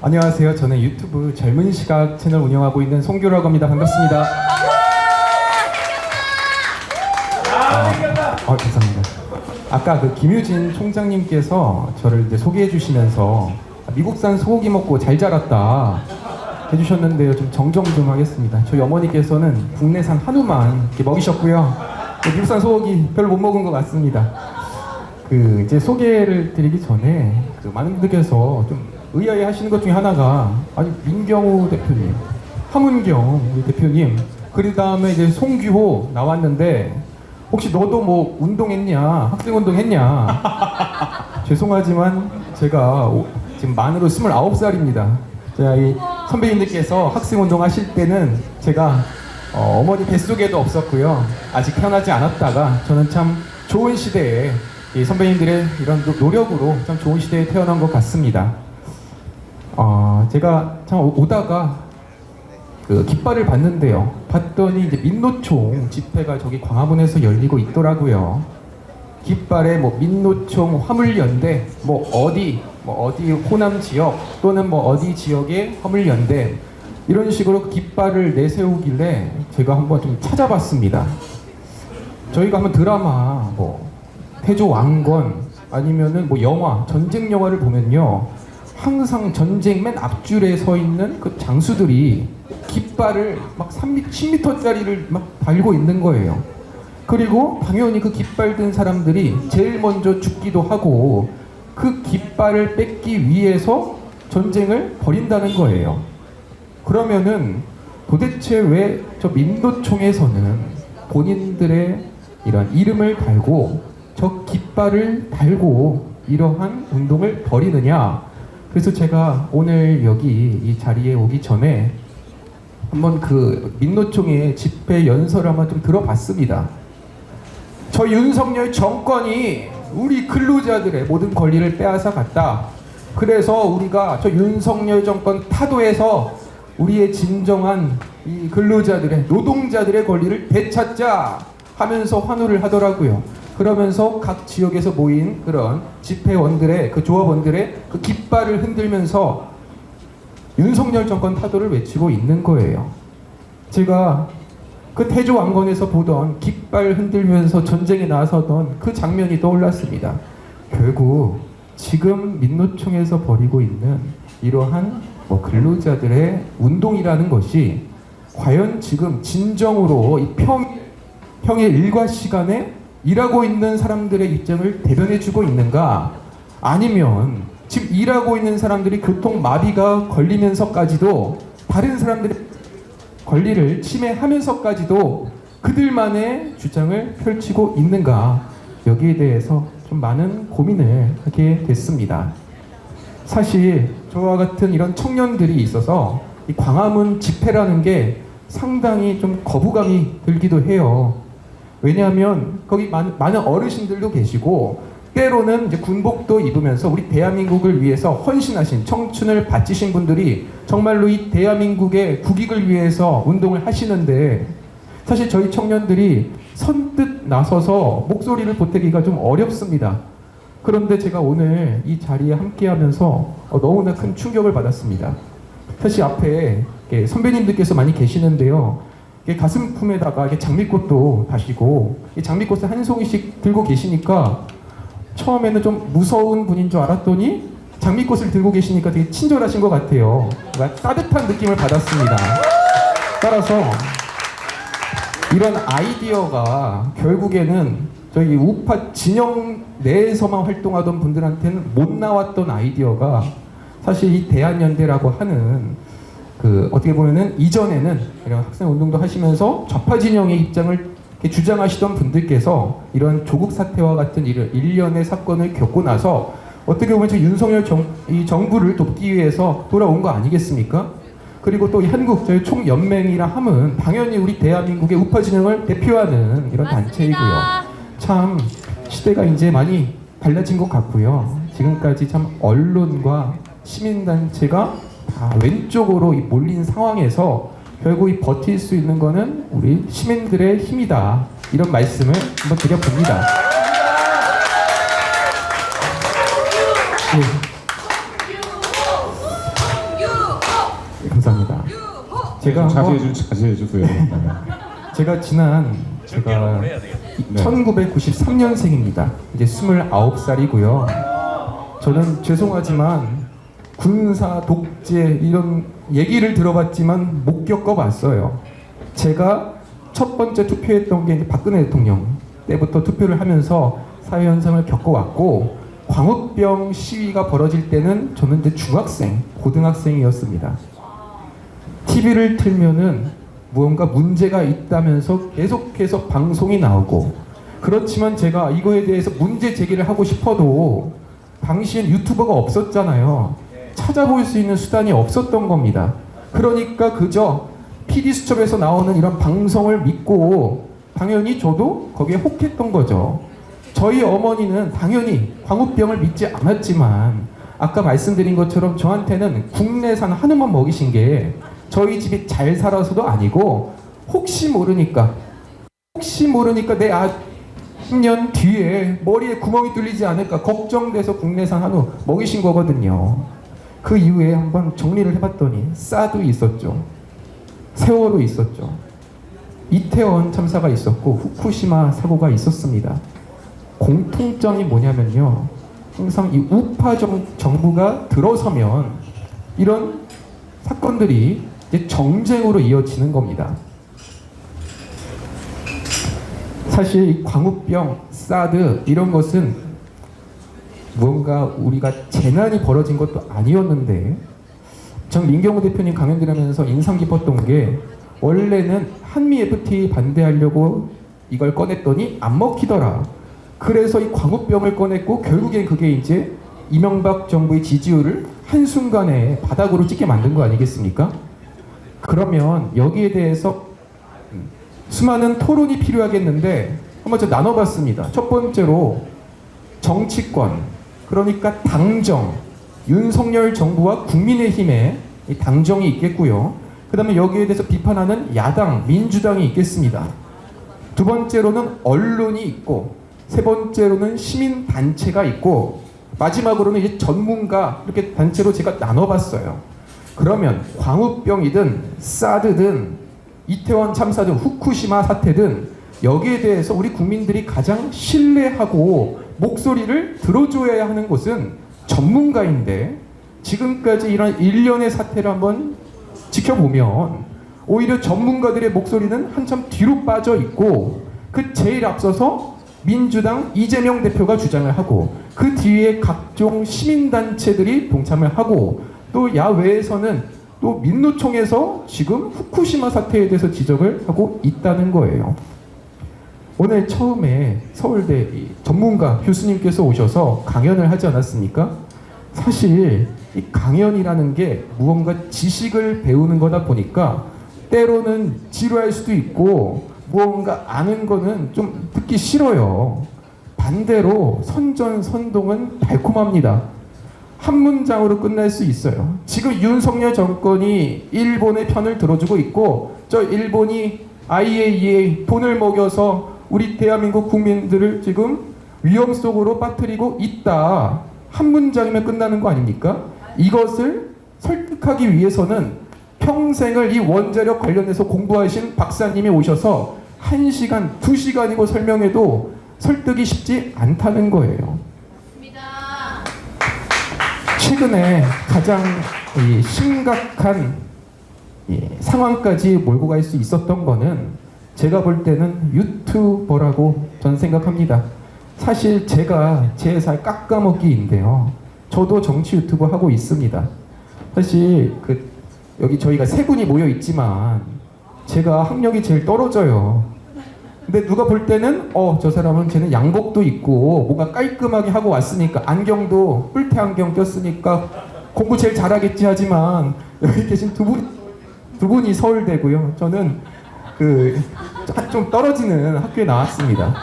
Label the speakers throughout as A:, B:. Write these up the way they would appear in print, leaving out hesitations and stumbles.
A: 안녕하세요. 저는 유튜브 젊은 시각 채널 운영하고 있는 송규라고 합니다. 반갑습니다. 감사합니다. 아까 그 김유진 총장님께서 저를 이제 소개해 주시면서 미국산 소고기 먹고 잘 자랐다 해주셨는데요. 좀 정정 좀 하겠습니다. 저희 어머니께서는 국내산 한우만 이렇게 먹이셨고요. 미국산 소고기 별로 못 먹은 것 같습니다. 그 이제 소개를 드리기 전에 그 많은 분들께서 좀 의아해 하시는 것 중에 하나가, 아니 민경우 대표님, 함은경 우리 대표님, 그 다음에 이제 송규호 나왔는데 혹시 너도 뭐 운동했냐, 학생 운동했냐? 죄송하지만 제가 지금 만으로 29살입니다. 제가 이 선배님들께서 학생 운동 하실 때는 제가 어머니 뱃속에도 없었고요. 아직 태어나지 않았다가 저는 참 좋은 시대에 이 선배님들의 이런 노력으로 참 좋은 시대에 태어난 것 같습니다. 제가 참 오다가 그 깃발을 봤는데요. 봤더니 이제 민노총 집회가 저기 광화문에서 열리고 있더라고요. 깃발에 뭐 민노총 화물연대, 뭐 어디 호남 지역 또는 뭐 어디 지역의 화물연대 이런 식으로 깃발을 내세우길래 제가 한번 좀 찾아봤습니다. 저희가 한번 드라마 뭐 태조 왕건 아니면은 뭐 영화, 전쟁 영화를 보면요, 항상 전쟁 맨 앞줄에 서 있는 그 장수들이 깃발을 막 10m짜리를 막 달고 있는 거예요. 그리고 당연히 그 깃발 든 사람들이 제일 먼저 죽기도 하고 그 깃발을 뺏기 위해서 전쟁을 벌인다는 거예요. 그러면은 도대체 왜 저 민노총에서는 본인들의 이런 이름을 달고 저 깃발을 달고 이러한 운동을 벌이느냐? 그래서 제가 오늘 여기 이 자리에 오기 전에 한번 그 민노총의 집회 연설을 한번 좀 들어봤습니다. 저 윤석열 정권이 우리 근로자들의 모든 권리를 빼앗아 갔다. 그래서 우리가 저 윤석열 정권 타도에서 우리의 진정한 이 근로자들의, 노동자들의 권리를 되찾자 하면서 환호를 하더라고요. 그러면서 각 지역에서 모인 그런 집회원들의, 그 조합원들의 그 깃발을 흔들면서 윤석열 정권 타도를 외치고 있는 거예요. 제가 그 태조 왕건에서 보던 깃발 흔들면서 전쟁에 나서던 그 장면이 떠올랐습니다. 결국 지금 민노총에서 벌이고 있는 이러한 뭐 근로자들의 운동이라는 것이 과연 지금 진정으로 이 평의 일과 시간에 일하고 있는 사람들의 입장을 대변해주고 있는가, 아니면 지금 일하고 있는 사람들이 교통마비가 걸리면서까지도 다른 사람들의 권리를 침해하면서까지도 그들만의 주장을 펼치고 있는가, 여기에 대해서 좀 많은 고민을 하게 됐습니다. 사실 저와 같은 이런 청년들이 있어서 이 광화문 집회라는 게 상당히 좀 거부감이 들기도 해요. 왜냐하면 거기 많은 어르신들도 계시고 때로는 이제 군복도 입으면서 우리 대한민국을 위해서 헌신하신, 청춘을 바치신 분들이 정말로 이 대한민국의 국익을 위해서 운동을 하시는데, 사실 저희 청년들이 선뜻 나서서 목소리를 보태기가 좀 어렵습니다. 그런데 제가 오늘 이 자리에 함께하면서 너무나 큰 충격을 받았습니다. 사실 앞에 선배님들께서 많이 계시는데요, 가슴품에다가 장미꽃도 다시고 장미꽃을 한 송이씩 들고 계시니까 처음에는 좀 무서운 분인 줄 알았더니 장미꽃을 들고 계시니까 되게 친절하신 것 같아요. 따뜻한 느낌을 받았습니다. 따라서 이런 아이디어가 결국에는 저희 우파 진영 내에서만 활동하던 분들한테는 못 나왔던 아이디어가 사실 이 대한연대라고 하는 그 어떻게 보면은 이전에는 이런 학생 운동도 하시면서 좌파 진영의 입장을 주장하시던 분들께서 이런 조국 사태와 같은 이런 일련의 사건을 겪고 나서 어떻게 보면 저 윤석열 이 정부를 돕기 위해서 돌아온 거 아니겠습니까? 그리고 또 이 한국 저희 총연맹이라 함은 당연히 우리 대한민국의 우파 진영을 대표하는 이런 단체이고요. 참 시대가 이제 많이 달라진 것 같고요. 지금까지 참 언론과 시민단체가 다 왼쪽으로 몰린 상황에서 결국 이 버틸 수 있는 거는 우리 시민들의 힘이다, 이런 말씀을 한번 드려봅니다. 네. 감사합니다. 제가
B: 자제해 주세요.
A: 제가 제가 1993년생입니다. 이제 29살이고요. 저는 죄송하지만 군사 독재 이런 얘기를 들어봤지만 못 겪어봤어요. 제가 첫 번째 투표했던 게 이제 박근혜 대통령 때부터 투표를 하면서 사회 현상을 겪어왔고, 광우병 시위가 벌어질 때는 저는 이제 중학생, 고등학생이었습니다. TV를 틀면은 무언가 문제가 있다면서 계속해서 방송이 나오고, 그렇지만 제가 이거에 대해서 문제 제기를 하고 싶어도 당시엔 유튜버가 없었잖아요. 찾아볼 수 있는 수단이 없었던 겁니다. 그러니까 그저 PD수첩에서 나오는 이런 방송을 믿고 당연히 저도 거기에 혹했던 거죠. 저희 어머니는 당연히 광우병을 믿지 않았지만 아까 말씀드린 것처럼 저한테는 국내산 한우만 먹이신 게 저희 집이 잘 살아서도 아니고, 혹시 모르니까 내 10년 뒤에 머리에 구멍이 뚫리지 않을까 걱정돼서 국내산 한우 먹이신 거거든요. 그 이후에 한번 정리를 해봤더니 사드 있었죠, 세월호 있었죠, 이태원 참사가 있었고 후쿠시마 사고가 있었습니다. 공통점이 뭐냐면요, 항상 이 우파 정부가 들어서면 이런 사건들이 이제 정쟁으로 이어지는 겁니다. 사실 이 광우병, 사드 이런 것은 무언가 우리가 재난이 벌어진 것도 아니었는데, 전 민경호 대표님 강연 들으면서 인상 깊었던 게, 원래는 한미 FTA 반대하려고 이걸 꺼냈더니 안 먹히더라. 그래서 이 광우병을 꺼냈고 결국엔 그게 이제 이명박 정부의 지지율을 한순간에 바닥으로 찍게 만든 거 아니겠습니까? 그러면 여기에 대해서 수많은 토론이 필요하겠는데 한번 좀 나눠봤습니다. 첫 번째로 정치권, 그러니까 당정, 윤석열 정부와 국민의힘의 당정이 있겠고요. 그 다음에 여기에 대해서 비판하는 야당, 민주당이 있겠습니다. 두 번째로는 언론이 있고, 세 번째로는 시민단체가 있고, 마지막으로는 이제 전문가, 이렇게 단체로 제가 나눠봤어요. 그러면 광우병이든 사드든 이태원 참사든 후쿠시마 사태든 여기에 대해서 우리 국민들이 가장 신뢰하고 목소리를 들어줘야 하는 곳은 전문가인데, 지금까지 이런 일련의 사태를 한번 지켜보면 오히려 전문가들의 목소리는 한참 뒤로 빠져 있고, 그 제일 앞서서 민주당 이재명 대표가 주장을 하고, 그 뒤에 각종 시민단체들이 동참을 하고, 또 야외에서는 또 민노총에서 지금 후쿠시마 사태에 대해서 지적을 하고 있다는 거예요. 오늘 처음에 서울대 전문가 교수님께서 오셔서 강연을 하지 않았습니까? 사실 이 강연이라는 게 무언가 지식을 배우는 거다 보니까 때로는 지루할 수도 있고 무언가 아는 거는 좀 듣기 싫어요. 반대로 선전선동은 달콤합니다. 한 문장으로 끝날 수 있어요. 지금 윤석열 정권이 일본의 편을 들어주고 있고, 저 일본이 IAEA 돈을 먹여서 우리 대한민국 국민들을 지금 위험 속으로 빠뜨리고 있다. 한 문장이면 끝나는 거 아닙니까? 이것을 설득하기 위해서는 평생을 이 원자력 관련해서 공부하신 박사님이 오셔서 1시간, 2시간이고 설명해도 설득이 쉽지 않다는 거예요. 최근에 가장 심각한 상황까지 몰고 갈 수 있었던 거는 제가 볼 때는 유튜버라고 저는 생각합니다. 사실 제가 제 살 깎아먹기인데요. 저도 정치 유튜버 하고 있습니다. 사실 여기 저희가 세 분이 모여 있지만 제가 학력이 제일 떨어져요. 근데 누가 볼 때는 저 사람은 쟤는 양복도 입고 뭔가 깔끔하게 하고 왔으니까, 안경도 뿔테 안경 꼈으니까 공부 제일 잘하겠지 하지만, 여기 계신 두 분이 서울대고요. 저는 좀 떨어지는 학교에 나왔습니다.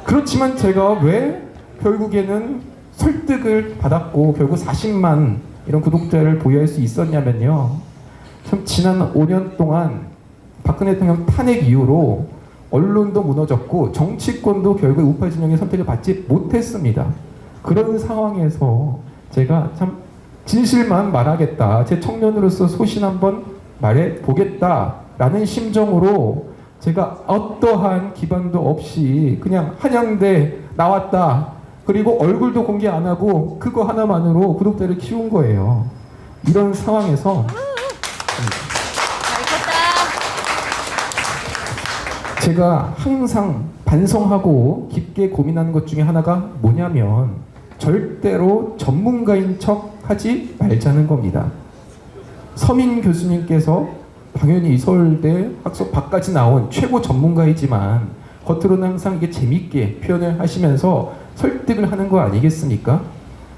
A: 그렇지만 제가 왜 결국에는 설득을 받았고 결국 40만 이런 구독자를 보유할 수 있었냐면요, 참 지난 5년 동안 박근혜 대통령 탄핵 이후로 언론도 무너졌고 정치권도 결국 우파 진영의 선택을 받지 못했습니다. 그런 상황에서 제가 참 진실만 말하겠다. 제 청년으로서 소신 한번 말해 보겠다라는 심정으로 제가 어떠한 기반도 없이 그냥 한양대 나왔다. 그리고 얼굴도 공개 안 하고 그거 하나만으로 구독자를 키운 거예요. 이런 상황에서 제가 항상 반성하고 깊게 고민하는 것 중에 하나가 뭐냐면 절대로 전문가인 척 하지 말자는 겁니다. 서민 교수님께서 당연히 서울대 학석 밖까지 나온 최고 전문가이지만 겉으로는 항상 이게 재밌게 표현을 하시면서 설득을 하는 거 아니겠습니까?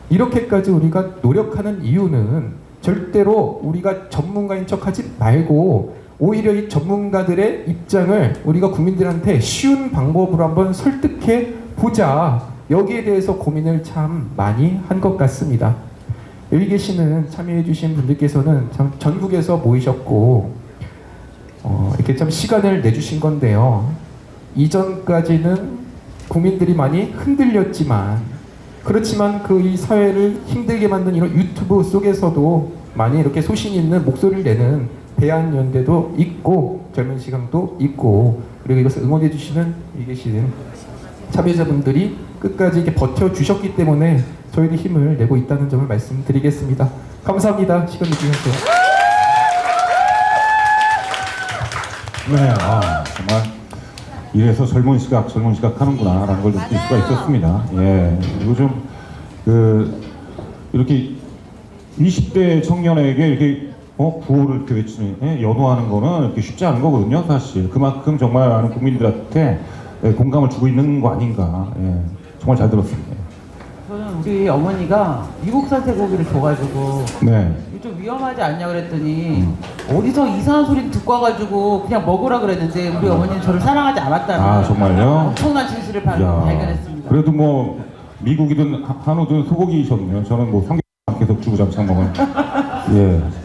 A: 이렇게까지 우리가 노력하는 이유는 절대로 우리가 전문가인 척 하지 말고 오히려 이 전문가들의 입장을 우리가 국민들한테 쉬운 방법으로 한번 설득해 보자. 여기에 대해서 고민을 참 많이 한 것 같습니다. 여기 계시는 참여해 주신 분들께서는 참 전국에서 모이셨고 이렇게 참 시간을 내주신 건데요. 이전까지는 국민들이 많이 흔들렸지만 그렇지만 그 이 사회를 힘들게 만든 이런 유튜브 속에서도 많이 이렇게 소신 있는 목소리를 내는 대한연대도 있고 젊은 시간도 있고 그리고 이것을 응원해 주시는 여기 계시는 참여자분들이 끝까지 이렇게 버텨주셨기 때문에 저희도 힘을 내고 있다는 점을 말씀드리겠습니다. 감사합니다. 시간 내주셔서.
B: 네, 정말 이래서 젊은 시각 하는구나라는 걸 느낄 수가 있었습니다. 예, 요즘 이렇게 20대 청년에게 이렇게 구호를 이렇게 외치는 연호하는 거는 이렇게 쉽지 않은 거거든요, 사실. 그만큼 정말 많은 국민들한테 공감을 주고 있는 거 아닌가. 예, 정말 잘 들었습니다.
C: 저는 우리 어머니가 미국산 쇠고기를 줘가지고
B: 네.
C: 이거 좀 위험하지 않냐 그랬더니 어디서 이상한 소리 듣고 와가지고 그냥 먹으라 그랬는데 우리 어머니는 저를 사랑하지 않았다는
B: 아, 정말요?
C: 엄청난 진실을 발견했습니다.
B: 그래도 뭐 미국이든 한우든 소고기셨네요. 저는 뭐 삼겹살 계속 주구장창 먹은. 예.